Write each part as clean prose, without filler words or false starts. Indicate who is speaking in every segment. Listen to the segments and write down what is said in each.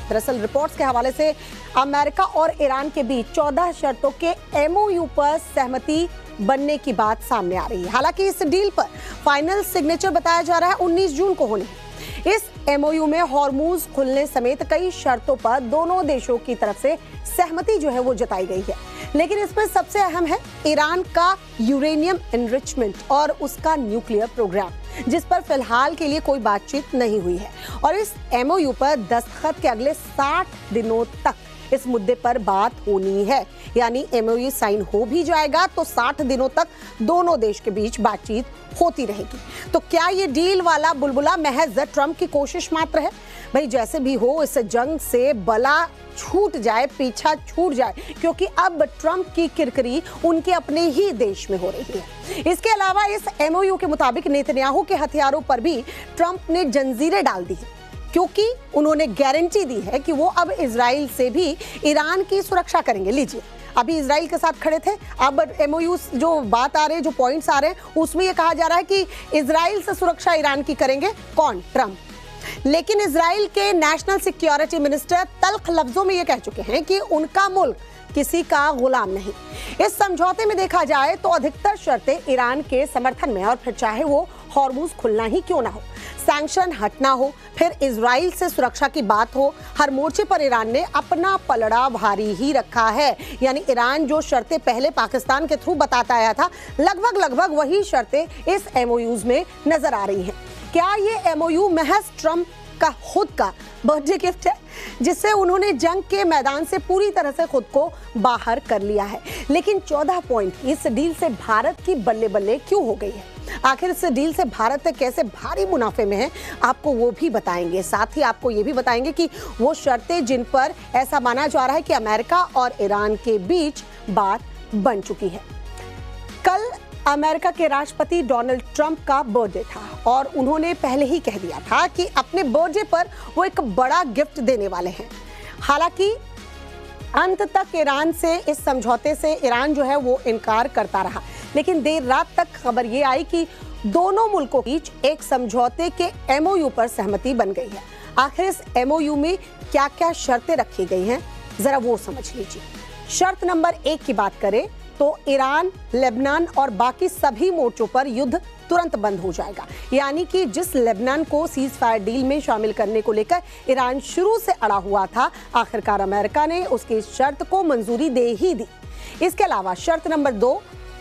Speaker 1: दरअसल रिपोर्ट्स के हवाले से अमेरिका और ईरान के बीच 14 शर्तों के एमओयू पर सहमति बनने की बात सामने आ रही है। हालांकि इस डील पर फाइनल सिग्नेचर बताया जा रहा है 19 जून को होने है। इस एमओयू में हॉर्मुज खुलने समेत कई शर्तों पर दोनों देशों की तरफ से सहमति जो है वो जताई गई है, लेकिन इसमें सबसे अहम है ईरान का यूरेनियम एनरिचमेंट और उसका न्यूक्लियर प्रोग्राम, जिस पर फिलहाल के लिए कोई बातचीत नहीं हुई है। और इस एमओयू पर दस्तखत के अगले 60 दिनों तक इस मुद्दे पर बात होनी है, यानी एमओयू साइन हो भी जाएगा तो 60 दिनों तक दोनों देश के बीच बातचीत होती रहेगी। तो क्या ये डील वाला बुलबुला महज ट्रंप की कोशिश मात्र है? भाई जैसे भी हो, इस जंग से बला छूट जाए, पीछा छूट जाए, क्योंकि अब ट्रंप की किरकिरी उनके अपने ही देश में हो रही है। इसके अलावा इस एमओयू के मुताबिक नेतन्याहू के हथियारों पर भी ट्रंप ने जंजीरें डाल दी है, क्योंकि उन्होंने गारंटी दी है कि वो अब इजराइल से भी ईरान की सुरक्षा करेंगे। लीजिए, अभी इजराइल के साथ खड़े थे, अब एमओयू जो बात आ रहे हैं, जो पॉइंट्स आ रहे हैं, उसमें ये कहा जा रहा है कि इजराइल से सुरक्षा ईरान की करेंगे कौन? ट्रंप। लेकिन इजराइल के नेशनल सिक्योरिटी मिनिस्टर तल्ख लफ्जों में ये कह चुके हैं कि उनका मुल्क किसी का गुलाम नहीं। इस समझौते में देखा जाए तो अधिकतर शर्तें ईरान के समर्थन में, और फिर चाहे वो हॉर्मुज खुलना ही क्यों ना हो, सैंक्शन हटना हो, फिर इजराइल से सुरक्षा की बात हो, हर मोर्चे पर ईरान ने अपना पलड़ा भारी ही रखा है। यानी ईरान जो शर्तें पहले पाकिस्तान के थ्रू बताता आया था, लगभग वही शर्तें इस एमओयूज में नजर आ रही हैं। क्या ये एमओयू महज ट्रंप का खुद का बर्थडे गिफ्ट है, जिससे उन्होंने जंग के मैदान से पूरी तरह से खुद को बाहर कर लिया है? लेकिन 14 पॉइंट इस डील से भारत की बल्ले बल्ले क्यों हो गई है? आखिर इस डील से भारत कैसे भारी मुनाफे में है, आपको वो भी बताएंगे। साथ ही आपको ये भी बताएंगे कि वो शर्तें जिन पर ऐसा माना जा रहा है कि अमेरिका और ईरान के बीच बात बन चुकी है। कल अमेरिका के राष्ट्रपति डोनाल्ड ट्रंप का बर्थडे था और उन्होंने पहले ही कह दिया था कि अपने बर्थडे पर वो एक बड़ा गिफ्ट देने वाले हैं। हालांकि अंत तक ईरान से इस समझौते से ईरान जो है वो इनकार करता रहा, लेकिन देर रात तक खबर ये आई कि दोनों मुल्कों के बीच एक समझौते के एमओयू पर सहमति बन गई है। आखिर इस एमओयू में क्या क्या शर्तें रखी गई हैं, जरा वो समझ लीजिए। शर्त नंबर 1 की बात करें तो ईरान, लेबनान और बाकी सभी मोर्चों पर युद्ध तुरंत बंद हो जाएगा। यानी कि जिस लेबनान को सीज फायर डील में शामिल करने को लेकर ईरान शुरू से अड़ा हुआ था, आखिरकार अमेरिका ने उसकी शर्त को मंजूरी दे ही दी। इसके अलावा शर्त नंबर 2,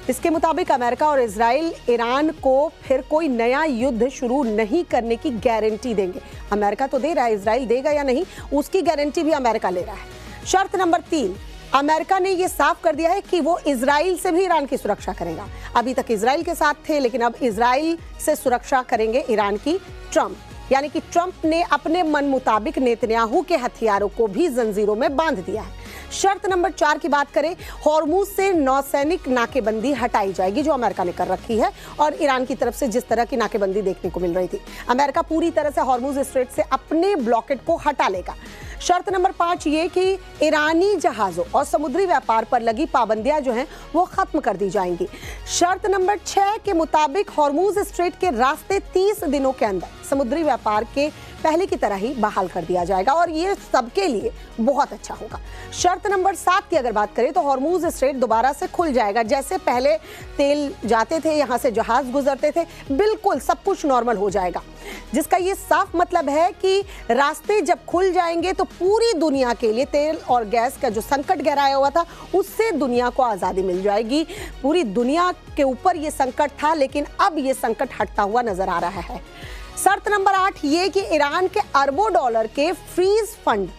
Speaker 1: इसके मुताबिक अमेरिका और इजराइल ईरान को फिर कोई नया युद्ध शुरू नहीं करने की गारंटी देंगे। अमेरिका तो दे रहा है, इजराइल देगा या नहीं उसकी गारंटी भी अमेरिका ले रहा है। शर्त नंबर 3, अमेरिका ने यह साफ कर दिया है कि वो इजराइल से भी ईरान की सुरक्षा करेगा। अभी तक इजराइल के साथ थे, लेकिन अब इजराइल से सुरक्षा करेंगे ईरान की ट्रंप। यानी कि ट्रंप ने अपने मन मुताबिक नेतन्याहू के हथियारों को भी जंजीरों में बांध दिया है। शर्त नंबर 4 की बात करें, हॉर्मुज से नौसैनिक नाकेबंदी हटाई जाएगी जो अमेरिका ने कर रखी है, और ईरान की तरफ से जिस तरह की नाकेबंदी देखने को मिल रही थी, अमेरिका पूरी तरह से हॉर्मुज स्ट्रेट से अपने ब्लॉकेट को हटा लेगा। शर्त नंबर 5 ये कि ईरानी जहाजों और समुद्री व्यापार पर लगी पाबंदियां जो हैं वो खत्म कर दी जाएंगी। शर्त नंबर 6 के मुताबिक हॉर्मुज स्ट्रेट के रास्ते 30 दिनों के अंदर समुद्री व्यापार के पहले की तरह ही बहाल कर दिया जाएगा, और ये सबके लिए बहुत अच्छा होगा। शर्त नंबर 7 की अगर बात करें तो हॉर्मुज स्ट्रेट दोबारा से खुल जाएगा, जैसे पहले तेल जाते थे, यहाँ से जहाज गुजरते थे, बिल्कुल सब कुछ नॉर्मल हो जाएगा। जिसका ये साफ मतलब है कि रास्ते जब खुल जाएंगे तो पूरी दुनिया के लिए तेल और गैस का जो संकट गहराया हुआ था, उससे दुनिया को आज़ादी मिल जाएगी। पूरी दुनिया के ऊपर ये संकट था, लेकिन अब ये संकट हटता हुआ नजर आ रहा है। शर्त नंबर 8 ये कि ईरान के अरबों डॉलर के फ्रीज फंड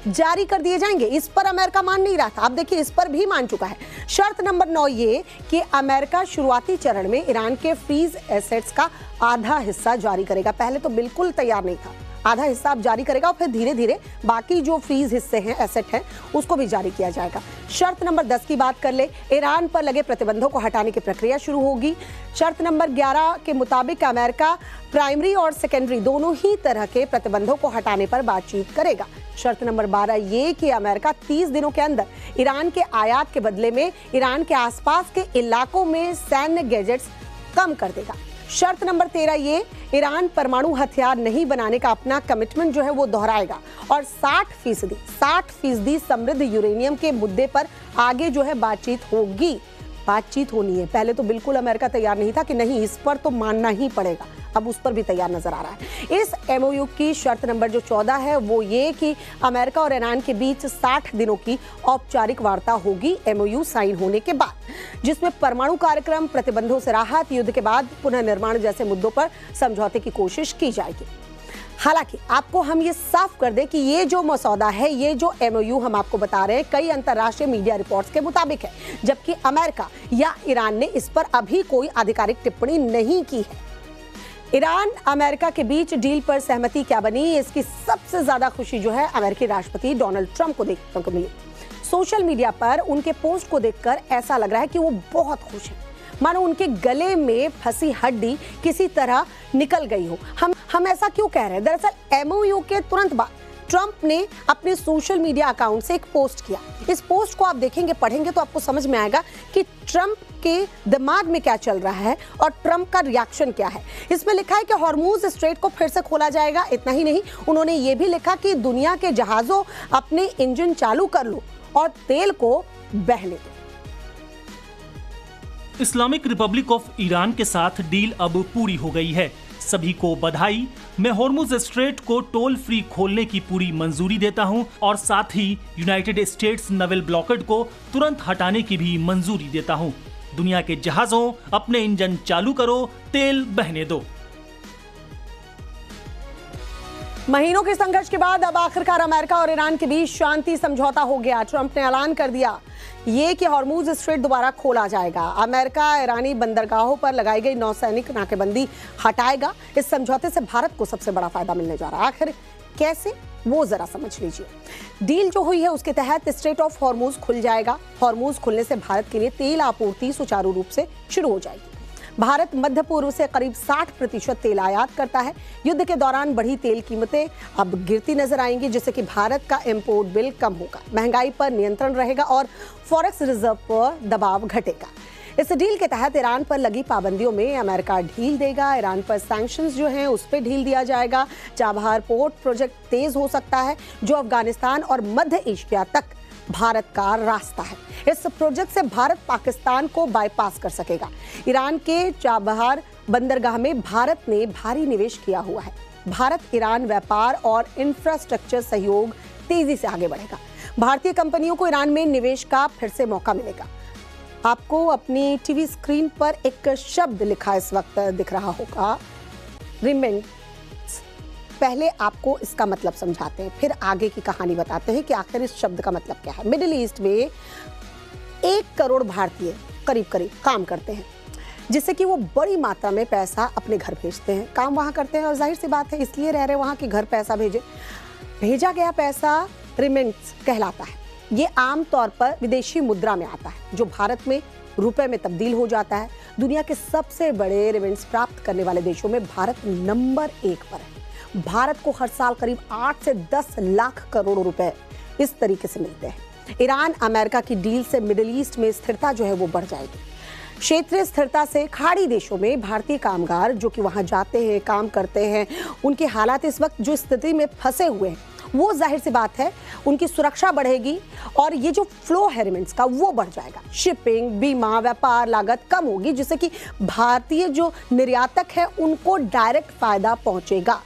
Speaker 1: जारी कर दिए जाएंगे। इस पर अमेरिका मान नहीं रहा था, अब देखिए इस पर भी मान चुका है। शर्त नंबर 9 ये कि अमेरिका शुरुआती चरण में ईरान के फ्रीज एसेट्स का आधा हिस्सा जारी करेगा। पहले तो बिल्कुल तैयार नहीं था, आधा हिस्सा अब जारी करेगा, और फिर धीरे धीरे बाकी जो फ्रीज हिस्से हैं, एसेट हैं, उसको भी जारी किया जाएगा। शर्त नंबर 10 की बात कर ले, ईरान पर लगे प्रतिबंधों को हटाने की प्रक्रिया शुरू होगी। शर्त नंबर 11 के मुताबिक अमेरिका प्राइमरी और सेकेंडरी दोनों ही तरह के प्रतिबंधों को हटाने पर बातचीत करेगा। शर्त नंबर 12 ये कि अमेरिका 30 दिनों के अंदर ईरान के आयात के बदले में ईरान के आसपास के इलाकों में सैन्य गैजेट्स कम कर देगा। शर्त नंबर 13 ये, ईरान परमाणु हथियार नहीं बनाने का अपना कमिटमेंट जो है वो दोहराएगा और 60% समृद्ध यूरेनियम के मुद्दे पर आगे जो है बातचीत होनी है। पहले तो बिल्कुल अमेरिका तैयार नहीं था कि नहीं, इस पर तो मानना ही पड़ेगा, अब उस पर भी तैयार नजर आ रहा है। इस एमओयू की शर्त नंबर जो 14 है वो ये कि अमेरिका और ईरान के बीच 60 दिनों की औपचारिक वार्ता होगी एमओयू साइन होने के बाद, जिसमें परमाणु कार्यक्रम, प्रतिबंधों से राहत, युद्ध के बाद पुनर्निर्माण जैसे मुद्दों पर समझौते की कोशिश की जाएगी। हालांकि आपको हम ये साफ कर दें कि ये जो मसौदा है, ये जो एमओयू हम आपको बता रहे हैं, कई अंतर्राष्ट्रीय मीडिया रिपोर्ट्स के मुताबिक है, जबकि अमेरिका या ईरान ने इस पर अभी कोई आधिकारिक टिप्पणी नहीं की है। ईरान अमेरिका के बीच डील पर सहमति क्या बनी, इसकी सबसे ज्यादा खुशी जो है अमेरिकी राष्ट्रपति डोनाल्ड ट्रंप को देखने को मिली। सोशल मीडिया पर उनके पोस्ट को देखकर ऐसा लग रहा है कि वो बहुत खुश हैं, मानो उनके गले में फंसी हड्डी किसी तरह निकल गई हो। हम ऐसा क्यों कह रहे हैं? दरअसल एमओयू के तुरंत बाद ट्रंप ने अपने सोशल मीडिया अकाउंट से एक पोस्ट किया। इस पोस्ट को आप देखेंगे, पढ़ेंगे तो आपको समझ में आएगा कि ट्रंप के दिमाग में क्या चल रहा है और ट्रंप का रिएक्शन क्या है। इसमें लिखा है कि हॉर्मूज स्ट्रेट को फिर से खोला जाएगा। इतना ही नहीं, उन्होंने ये भी लिखा कि दुनिया के जहाजों अपने इंजन चालू कर लो और तेल को बहने दो।
Speaker 2: इस्लामिक रिपब्लिक ऑफ ईरान के साथ डील अब पूरी हो गई है। सभी को बधाई। मैं हॉर्मुज स्ट्रेट को टोल फ्री खोलने की पूरी मंजूरी देता हूं और साथ ही यूनाइटेड स्टेट्स नेवल ब्लॉकेड को तुरंत हटाने की भी मंजूरी देता हूं। दुनिया के जहाजों अपने इंजन चालू करो, तेल बहने दो।
Speaker 1: महीनों के संघर्ष के बाद अब आखिरकार अमेरिका और ईरान के बीच शांति समझौता हो गया। ट्रंप ने ऐलान कर दिया ये कि हॉर्मुज स्ट्रेट दोबारा खोला जाएगा। अमेरिका ईरानी बंदरगाहों पर लगाई गई नौसैनिक नाकेबंदी हटाएगा। इस समझौते से भारत को सबसे बड़ा फायदा मिलने जा रहा है। आखिर कैसे, वो जरा समझ लीजिए। डील जो हुई है उसके तहत स्ट्रेट ऑफ हॉर्मुज खुल जाएगा। हॉर्मुज खुलने से भारत के लिए तेल आपूर्ति सुचारू रूप से शुरू हो जाएगी। भारत मध्य पूर्व से करीब 60% तेल आयात करता है। युद्ध के दौरान बढ़ी तेल कीमतें अब गिरती नजर आएंगी, जिससे कि भारत का इंपोर्ट बिल कम होगा, महंगाई पर नियंत्रण रहेगा और फॉरेक्स रिजर्व पर दबाव घटेगा। इस डील के तहत ईरान पर लगी पाबंदियों में अमेरिका ढील देगा। ईरान पर सैंक्शंस जो हैं उस पर ढील दिया जाएगा। चाबहार पोर्ट प्रोजेक्ट तेज हो सकता है, जो अफगानिस्तान और मध्य एशिया तक भारत का रास्ता है। इस प्रोजेक्ट से भारत पाकिस्तान को बाईपास कर सकेगा। ईरान के चाबहार बंदरगाह में भारत ने भारी निवेश किया हुआ है। भारत ईरान व्यापार और इंफ्रास्ट्रक्चर सहयोग तेजी से आगे बढ़ेगा। भारतीय कंपनियों को ईरान में निवेश का फिर से मौका मिलेगा। आपको अपनी टीवी स्क्रीन पर एक शब्द लिखा इस वक्त दिख रहा होगा, रिमेंट। पहले आपको इसका मतलब समझाते हैं, फिर आगे की कहानी बताते हैं कि आखिर इस शब्द का मतलब क्या है। मिडिल ईस्ट में 1 करोड़ भारतीय करीब काम करते हैं, जिससे कि वो बड़ी मात्रा में पैसा अपने घर भेजते हैं, काम वहाँ करते हैं और जाहिर सी बात है इसलिए रह रहे वहाँ कि घर पैसा भेजा गया पैसा रिमेंट्स कहलाता है। ये आम तौर पर विदेशी मुद्रा में आता है, जो भारत में रुपए में तब्दील हो जाता है। दुनिया के सबसे बड़े रिमेंट्स प्राप्त करने वाले देशों में भारत नंबर 1 पर है। भारत को हर साल करीब 8 से 10 लाख करोड़ रुपए इस तरीके से मिलते हैं। ईरान अमेरिका की डील से मिडिल ईस्ट में स्थिरता जो है वो बढ़ जाएगी। क्षेत्रीय स्थिरता से खाड़ी देशों में भारतीय कामगार जो कि वहां जाते हैं, काम करते हैं, उनके हालात इस वक्त जो स्थिति में फंसे हुए हैं, वो जाहिर सी बात है उनकी सुरक्षा बढ़ेगी और ये जो फ्लो है रिमेंट्स का वो बढ़ जाएगा। शिपिंग, बीमा, व्यापार लागत कम होगी, जिससे कि भारतीय जो निर्यातक है उनको डायरेक्ट फायदा पहुंचेगा।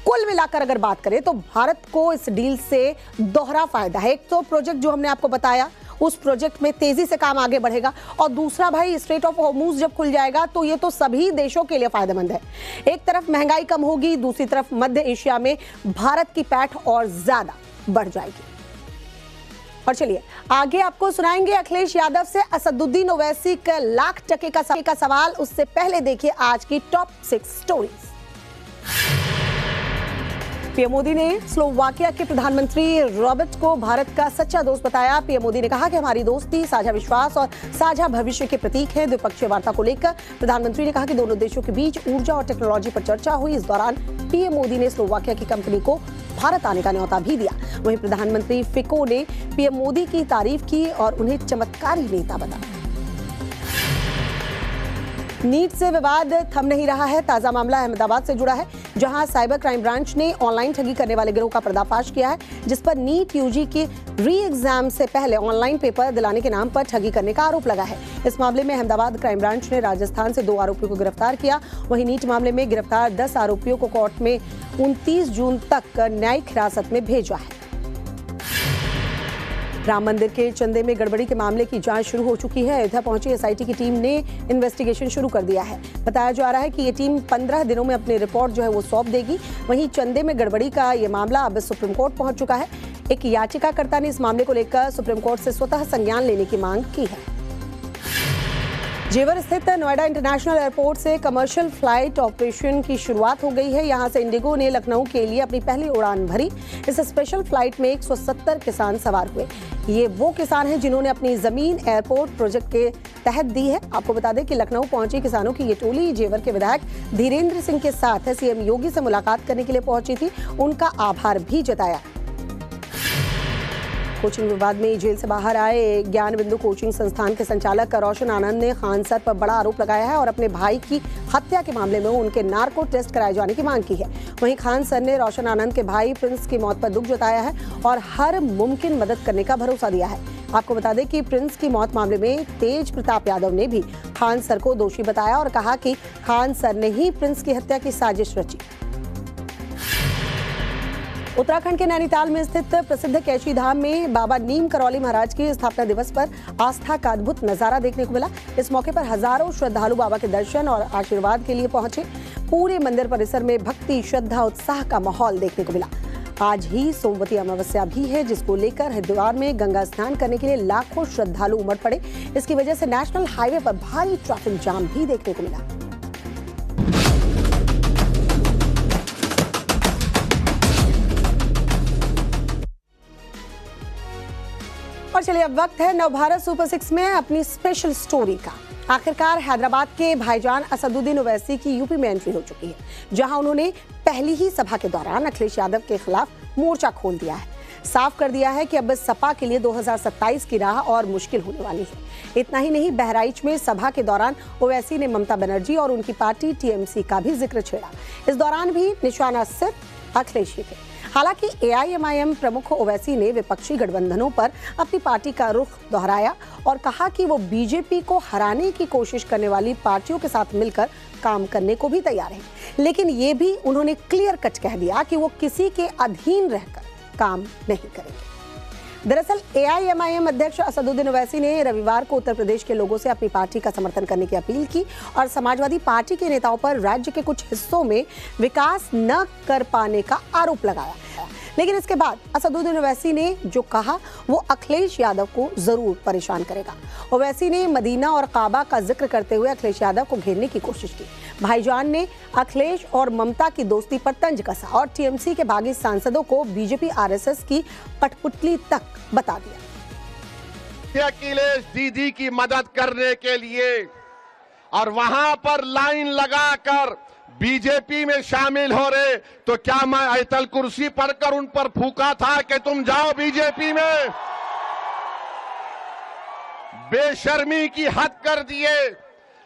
Speaker 1: कुल मिलाकर अगर बात करें तो भारत को इस डील से दोहरा फायदा है। एक तो प्रोजेक्ट जो हमने आपको बताया, उस प्रोजेक्ट में तेजी से काम आगे बढ़ेगा और दूसरा भाई स्ट्रेट ऑफ हॉर्मुज जब खुल जाएगा तो ये तो सभी देशों के लिए फायदेमंद है। एक तरफ महंगाई कम होगी, दूसरी तरफ मध्य एशिया में भारत की पैठ और ज्यादा बढ़ जाएगी। और चलिए आगे आपको सुनाएंगे अखिलेश यादव से असदुद्दीन ओवैसी का $1,00,000 का सवाल। उससे पहले देखिए आज की टॉप 6 स्टोरीज। पीएम मोदी ने स्लोवाकिया के प्रधानमंत्री रॉबर्ट को भारत का सच्चा दोस्त बताया। पीएम मोदी ने कहा कि हमारी दोस्ती साझा विश्वास और साझा भविष्य के प्रतीक है। द्विपक्षीय वार्ता को लेकर प्रधानमंत्री ने कहा कि दोनों देशों के बीच ऊर्जा और टेक्नोलॉजी पर चर्चा हुई। इस दौरान पीएम मोदी ने स्लोवाकिया की कंपनी को भारत आने का न्योता भी दिया। वहीं प्रधानमंत्री फिको ने पीएम मोदी की तारीफ की और उन्हें चमत्कारी नेता बताया। नीट से विवाद थम नहीं रहा है। ताजा मामला अहमदाबाद से जुड़ा है, जहां साइबर क्राइम ब्रांच ने ऑनलाइन ठगी करने वाले गिरोह का पर्दाफाश किया है, जिस पर नीट यूजी के री एग्जाम से पहले ऑनलाइन पेपर दिलाने के नाम पर ठगी करने का आरोप लगा है। इस मामले में अहमदाबाद क्राइम ब्रांच ने राजस्थान से 2 आरोपियों को गिरफ्तार किया। वहीं नीट मामले में गिरफ्तार 10 आरोपियों को कोर्ट में 29 जून तक न्यायिक हिरासत में भेजा है। राम मंदिर के चंदे में गड़बड़ी के मामले की जांच शुरू हो चुकी है। अयोध्या पहुंची एसआईटी की टीम ने इन्वेस्टिगेशन शुरू कर दिया है। बताया जा रहा है कि ये टीम 15 दिनों में अपनी रिपोर्ट जो है वो सौंप देगी। वहीं चंदे में गड़बड़ी का ये मामला अब सुप्रीम कोर्ट पहुंच चुका है। एक याचिकाकर्ता ने इस मामले को लेकर सुप्रीम कोर्ट से स्वतः संज्ञान लेने की मांग की है। जेवर स्थित नोएडा इंटरनेशनल एयरपोर्ट से कमर्शियल फ्लाइट ऑपरेशन की शुरुआत हो गई है। यहां से इंडिगो ने लखनऊ के लिए अपनी पहली उड़ान भरी। इस स्पेशल फ्लाइट में 170 किसान सवार हुए। ये वो किसान हैं जिन्होंने अपनी जमीन एयरपोर्ट प्रोजेक्ट के तहत दी है। आपको बता दें कि लखनऊ पहुंची किसानों की ये टोली जेवर के विधायक धीरेन्द्र सिंह के साथ सीएम योगी से मुलाकात करने के लिए पहुंची थी। उनका आभार भी जताया। कोचिंग विवाद में जेल से बाहर आए ज्ञान बिंदु कोचिंग संस्थान के संचालक रोशन आनंद ने खान सर पर बड़ा आरोप लगाया है और अपने भाई की हत्या के मामले में उनके नार्को टेस्ट कराए जाने की मांग की है। वहीं खान सर ने रोशन आनंद के भाई प्रिंस की मौत पर दुख जताया है और हर मुमकिन मदद करने का भरोसा दिया है। आपको बता दें कि प्रिंस की मौत मामले में तेज प्रताप यादव ने भी खान सर को दोषी बताया और कहा कि खान सर ने ही प्रिंस की हत्या की साजिश रची। उत्तराखंड के नैनीताल में स्थित प्रसिद्ध कैची धाम में बाबा नीम करौली महाराज की स्थापना दिवस पर आस्था का अद्भुत नजारा देखने को मिला। इस मौके पर हजारों श्रद्धालु बाबा के दर्शन और आशीर्वाद के लिए पहुंचे। पूरे मंदिर परिसर में भक्ति, श्रद्धा, उत्साह का माहौल देखने को मिला। आज ही सोमवती अमावस्या भी है, जिसको लेकर हरिद्वार में गंगा स्नान करने के लिए लाखों श्रद्धालु उमड़ पड़े। इसकी वजह से नेशनल हाईवे पर भारी ट्रैफिक जाम भी देखने को मिला। और चलिए अब वक्त है नवभारत सुपर 6 में अपनी स्पेशल स्टोरी का। आखिरकार हैदराबाद के भाईजान असदुद्दीन ओवैसी की यूपी में एंट्री हो चुकी है, जहां उन्होंने पहली ही सभा के दौरान अखिलेश यादव के खिलाफ मोर्चा खोल दिया है। साफ कर दिया है कि अब सपा के लिए 2027 की राह और मुश्किल होने वाली है। इतना ही नहीं, बहराइच में सभा के दौरान ओवैसी ने ममता बनर्जी और उनकी पार्टी टीएमसी का भी जिक्र छेड़ा। इस दौरान भी निशाना सिर्फ अखिलेश ही थे। हालांकि एआईएमआईएम प्रमुख ओवैसी ने विपक्षी गठबंधनों पर अपनी पार्टी का रुख दोहराया और कहा कि वो बीजेपी को हराने की कोशिश करने वाली पार्टियों के साथ मिलकर काम करने को भी तैयार है। लेकिन ये भी उन्होंने क्लियर कट कह दिया कि वो किसी के अधीन रहकर काम नहीं करेंगे। दरअसल एआईएमआईएम अध्यक्ष असदुद्दीन ओवैसी ने रविवार को उत्तर प्रदेश के लोगों से अपनी पार्टी का समर्थन करने की अपील की और समाजवादी पार्टी के नेताओं पर राज्य के कुछ हिस्सों में विकास न कर पाने का आरोप लगाया। लेकिन इसके बाद असदुद्दीन ओवैसी ने जो कहा वो अखिलेश यादव को जरूर परेशान करेगा। ओवैसी ने मदीना और काबा का जिक्र करते हुए अखिलेश यादव को घेरने की कोशिश की। भाईजान ने अखिलेश और ममता की दोस्ती पर तंज कसा और टीएमसी के बागी सांसदों को बीजेपी आरएसएस की कठपुतली तक बता दिया।
Speaker 3: अखिलेश दीदी की मदद करने के लिए और वहां पर लाइन लगाकर बीजेपी में शामिल हो रहे, तो क्या मैं आयतल कुर्सी पढ़कर उन पर फूका था कि तुम जाओ बीजेपी में? बेशर्मी की हद कर दिए।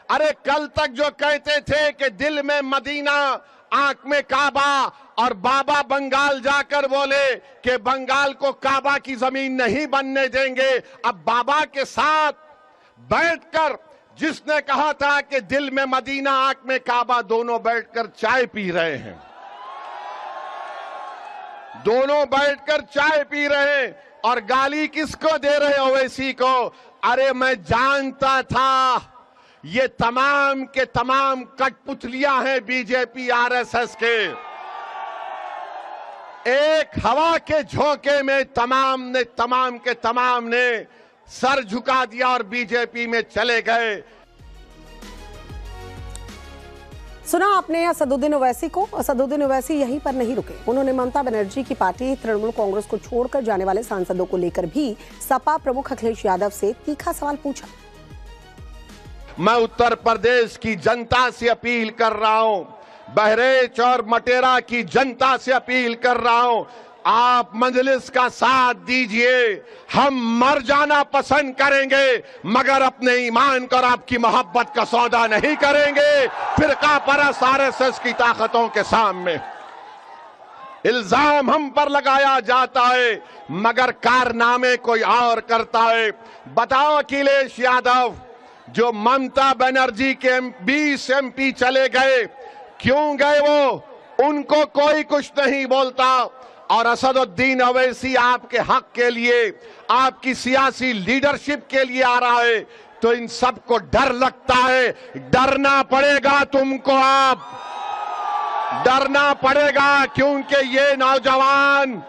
Speaker 3: अरे कल तक जो कहते थे कि दिल में मदीना, आंख में काबा, और बाबा बंगाल जाकर बोले कि बंगाल को काबा की जमीन नहीं बनने देंगे। अब बाबा के साथ बैठकर जिसने कहा था कि दिल में मदीना, आंख में काबा, दोनों बैठकर चाय पी रहे हैं। दोनों बैठकर चाय पी रहे हैं और गाली किसको दे रहे हैं? ओवैसी को। अरे मैं जानता था ये तमाम के तमाम कठपुतलियां हैं बीजेपी आरएसएस के। एक हवा के झोंके में तमाम ने सर झुका दिया और बीजेपी में चले गए।
Speaker 1: सुना आपने असदुद्दीन ओवैसी को। असदुद्दीन ओवैसी यहीं पर नहीं रुके। उन्होंने ममता बनर्जी की पार्टी तृणमूल कांग्रेस को छोड़कर जाने वाले सांसदों को लेकर भी सपा प्रमुख अखिलेश यादव से तीखा सवाल पूछा।
Speaker 3: मैं उत्तर प्रदेश की जनता से अपील कर रहा हूं, बहरेच और मटेरा की जनता से अपील कर रहा हूं आप मजलिस का साथ दीजिए। हम मर जाना पसंद करेंगे मगर अपने ईमान को और आपकी मोहब्बत का सौदा नहीं करेंगे फिरका परस्त आरएसएस की ताकतों के सामने। इल्जाम हम पर लगाया जाता है मगर कारनामे कोई और करता है। बताओ अखिलेश यादव जो ममता बनर्जी के 20 MP चले गए, क्यों गए वो? उनको कोई कुछ नहीं बोलता। और असदुद्दीन ओवैसी आपके हक के लिए, आपकी सियासी लीडरशिप के लिए आ रहा है तो इन सबको डर लगता है। डरना पड़ेगा तुमको, आप डरना पड़ेगा क्योंकि ये नौजवान